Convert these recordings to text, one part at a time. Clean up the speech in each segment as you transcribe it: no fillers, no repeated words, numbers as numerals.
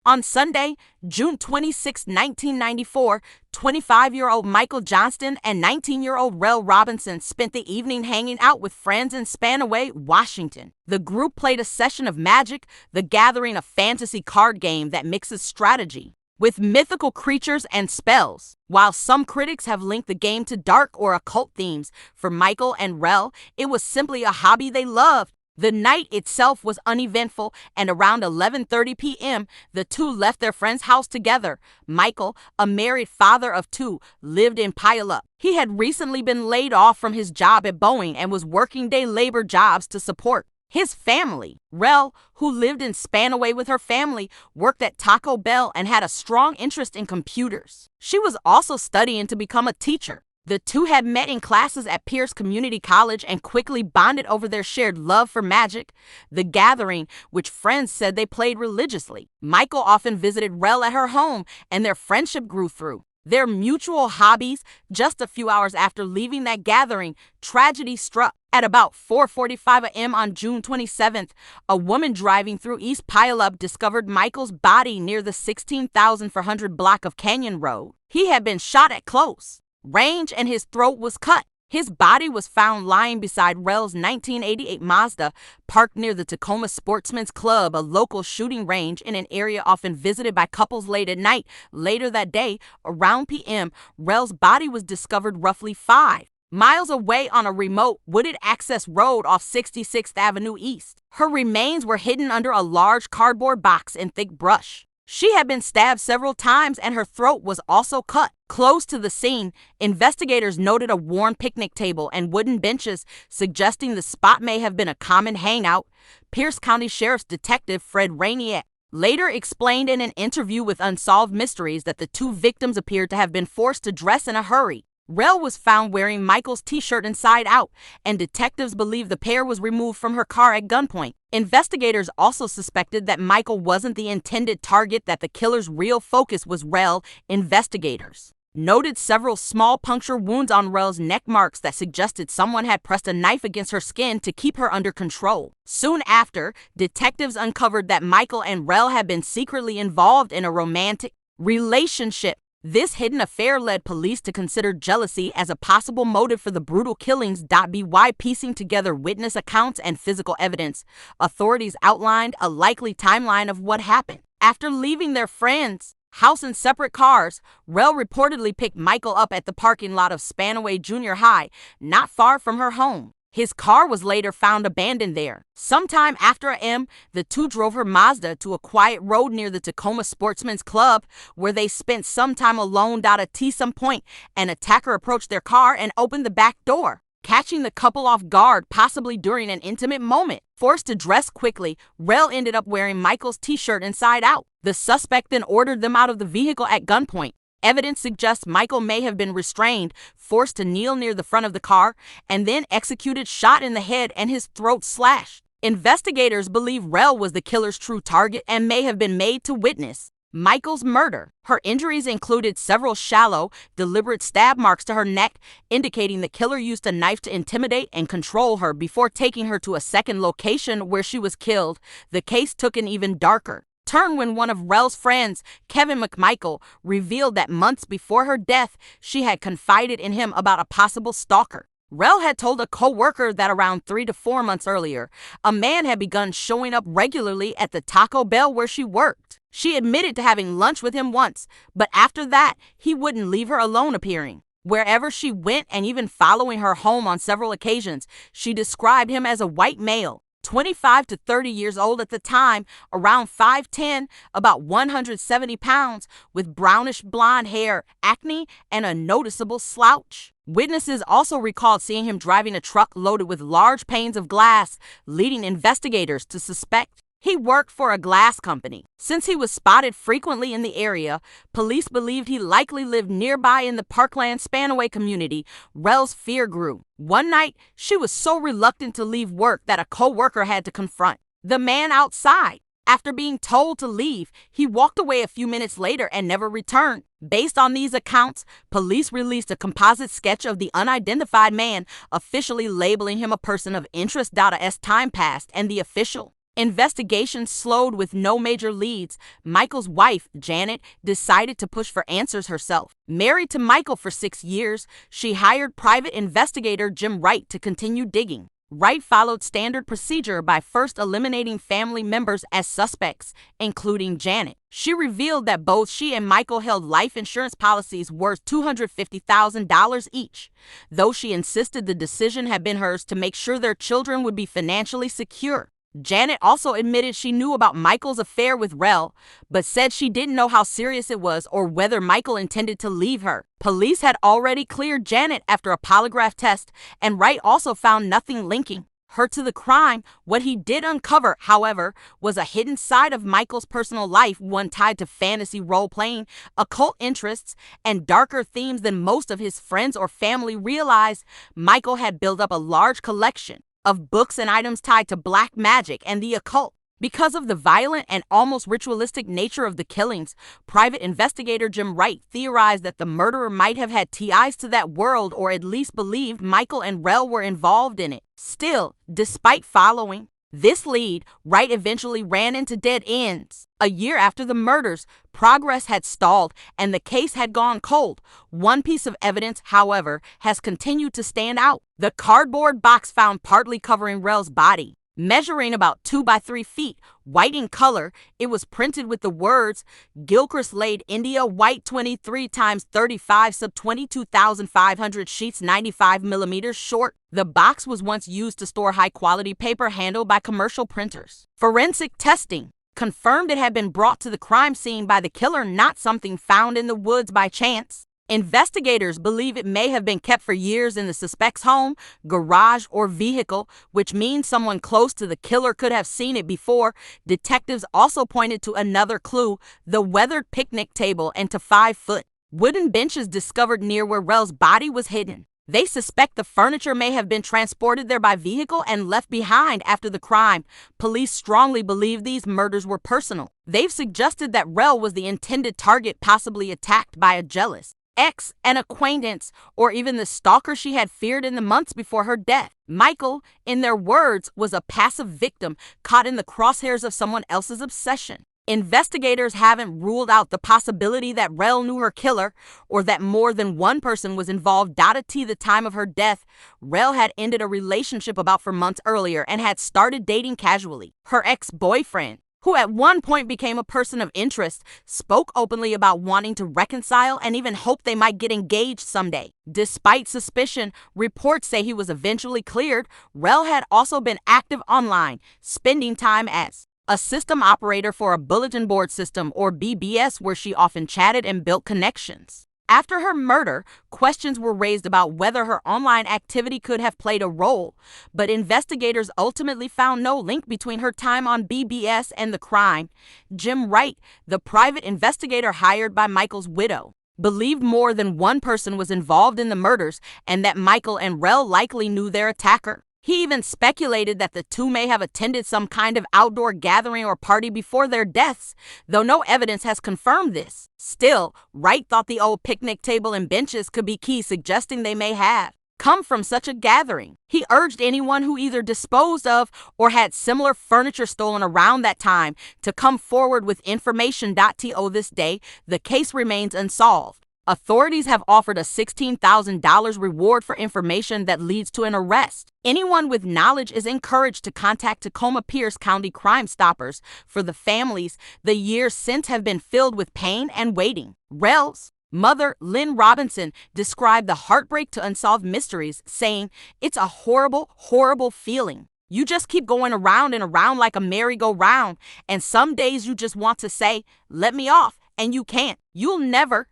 On Sunday, June 26, 1994, 25-year-old Michael Johnston and 19-year-old Rel Robinson spent the evening hanging out with friends in Spanaway, Washington. The group played a session of Magic, the Gathering, a fantasy card game that mixes strategy with mythical creatures and spells. While some critics have linked the game to dark or occult themes, for Michael and Rel, it was simply a hobby they loved. The night itself was uneventful, and around 11:30 p.m., the two left their friend's house together. Michael, a married father of two, lived in Puyallup. He had recently been laid off from his job at Boeing and was working day labor jobs to support his family. Rel, who lived in Spanaway with her family, worked at Taco Bell and had a strong interest in computers. She was also studying to become a teacher. The two had met in classes at Pierce Community College and quickly bonded over their shared love for Magic, the Gathering, which friends said they played religiously. Michael often visited Rel at her home, and their friendship grew through their mutual hobbies. Just a few hours after leaving that gathering, tragedy struck. At about 4:45 a.m. on June 27th, a woman driving through East Puyallup discovered Michael's body near the 16,400 block of Canyon Road. He had been shot at close range and his throat was cut. His body was found lying beside Rel's 1988 Mazda, parked near the Tacoma Sportsman's Club, a local shooting range in an area often visited by couples late at night. Later that day, around p.m., Rel's body was discovered roughly 5 miles away on a remote, wooded access road off 66th Avenue East. Her remains were hidden under a large cardboard box in thick brush. She had been stabbed several times and her throat was also cut. Close to the scene, investigators noted a worn picnic table and wooden benches, suggesting the spot may have been a common hangout. Pierce County Sheriff's Detective Fred Rainier later explained in an interview with Unsolved Mysteries that the two victims appeared to have been forced to dress in a hurry. Rel was found wearing Michael's t-shirt inside out, and detectives believe the pair was removed from her car at gunpoint. Investigators also suspected that Michael wasn't the intended target, that the killer's real focus was Rel. Investigators noted several small puncture wounds on Rel's neck, marks that suggested someone had pressed a knife against her skin to keep her under control. Soon after, detectives uncovered that Michael and Rel had been secretly involved in a romantic relationship. This hidden affair led police to consider jealousy as a possible motive for the brutal killings. By piecing together witness accounts and physical evidence, authorities outlined a likely timeline of what happened. After leaving their friends' house in separate cars, Rel reportedly picked Michael up at the parking lot of Spanaway Junior High, not far from her home. His car was later found abandoned there. Sometime after a.m., the two drove her Mazda to a quiet road near the Tacoma Sportsman's Club, where they spent some time alone. At some point, an attacker approached their car and opened the back door, catching the couple off guard, possibly during an intimate moment. Forced to dress quickly, Rel ended up wearing Michael's t-shirt inside out. The suspect then ordered them out of the vehicle at gunpoint. Evidence suggests Michael may have been restrained, forced to kneel near the front of the car, and then executed, shot in the head and his throat slashed. Investigators believe Rel was the killer's true target and may have been made to witness Michael's murder. Her injuries included several shallow, deliberate stab marks to her neck, indicating the killer used a knife to intimidate and control her before taking her to a second location where she was killed. The case took an even darker turn when one of Rel's friends, Kevin McMichael, revealed that months before her death, she had confided in him about a possible stalker. Rel had told a co-worker that around 3 to 4 months earlier, a man had begun showing up regularly at the Taco Bell where she worked. She admitted to having lunch with him once, but after that, he wouldn't leave her alone, appearing wherever she went and even following her home on several occasions. She described him as a white male, 25 to 30 years old at the time, around 5'10", about 170 pounds, with brownish blonde hair, acne, and a noticeable slouch. Witnesses also recalled seeing him driving a truck loaded with large panes of glass, leading investigators to suspect he worked for a glass company. Since he was spotted frequently in the area, police believed he likely lived nearby in the Parkland Spanaway community. Rel's fear grew. One night, she was so reluctant to leave work that a co-worker had to confront the man outside. After being told to leave, he walked away a few minutes later and never returned. Based on these accounts, police released a composite sketch of the unidentified man, officially labeling him a person of interest. As time passed and the official Investigations slowed with no major leads. Michael's wife, Janet, decided to push for answers herself. Married to Michael for 6 years, she hired private investigator Jim Wright to continue digging. Wright followed standard procedure by first eliminating family members as suspects, including Janet. She revealed that both she and Michael held life insurance policies worth $250,000 each, though she insisted the decision had been hers to make sure their children would be financially secure. Janet also admitted she knew about Michael's affair with Rel, but said she didn't know how serious it was or whether Michael intended to leave her. Police had already cleared Janet after a polygraph test, and Wright also found nothing linking her to the crime. What he did uncover, however, was a hidden side of Michael's personal life, one tied to fantasy role-playing, occult interests, and darker themes than most of his friends or family realized. Michael had built up a large collection of books and items tied to black magic and the occult. Because of the violent and almost ritualistic nature of the killings, private investigator Jim Wright theorized that the murderer might have had ties to that world, or at least believed Michael and Rel were involved in it. Still, despite following this lead, Wright eventually ran into dead ends. A year after the murders, progress had stalled and the case had gone cold. One piece of evidence, however, has continued to stand out: the cardboard box found partly covering Rel's body. Measuring about 2 by 3 feet, white in color, it was printed with the words, "Gilchrist laid India white 23 x 35 sub 22,500 sheets 95 millimeters short." The box was once used to store high-quality paper handled by commercial printers. Forensic testing confirmed it had been brought to the crime scene by the killer, not something found in the woods by chance. Investigators believe it may have been kept for years in the suspect's home, garage, or vehicle, which means someone close to the killer could have seen it before. Detectives also pointed to another clue: the weathered picnic table and to 5-foot wooden benches discovered near where Rel's body was hidden. They suspect the furniture may have been transported there by vehicle and left behind after the crime. Police strongly believe these murders were personal. They've suggested that Rel was the intended target, possibly attacked by a jealous ex, an acquaintance, or even the stalker she had feared in the months before her death. Michael, in their words, was a passive victim caught in the crosshairs of someone else's obsession. Investigators haven't ruled out the possibility that Rel knew her killer, or that more than one person was involved. At the time of her death, Rel had ended a relationship about 4 months earlier and had started dating casually. Her ex-boyfriend, who at one point became a person of interest, spoke openly about wanting to reconcile and even hoped they might get engaged someday. Despite suspicion, reports say he was eventually cleared. Rel had also been active online, spending time as a system operator for a bulletin board system, or BBS, where she often chatted and built connections. After her murder, questions were raised about whether her online activity could have played a role, but investigators ultimately found no link between her time on BBS and the crime. Jim Wright, the private investigator hired by Michael's widow, believed more than one person was involved in the murders and that Michael and Rel likely knew their attacker. He even speculated that the two may have attended some kind of outdoor gathering or party before their deaths, though no evidence has confirmed this. Still, Wright thought the old picnic table and benches could be key, suggesting they may have come from such a gathering. He urged anyone who either disposed of or had similar furniture stolen around that time to come forward with information. To this day, the case remains unsolved. Authorities have offered a $16,000 reward for information that leads to an arrest. Anyone with knowledge is encouraged to contact Tacoma Pierce County Crime Stoppers. For the families, the years since have been filled with pain and waiting. Rel's mother, Lynn Robinson, described the heartbreak to Unsolved Mysteries, saying, "It's a horrible, horrible feeling. You just keep going around and around like a merry-go-round, and some days you just want to say, 'Let me off,' and you can't. You'll never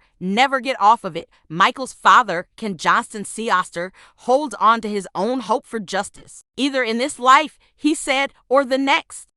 get off of it." Michael's father, Ken Johnston Seoster, holds on to his own hope for justice, either in this life, he said, or the next.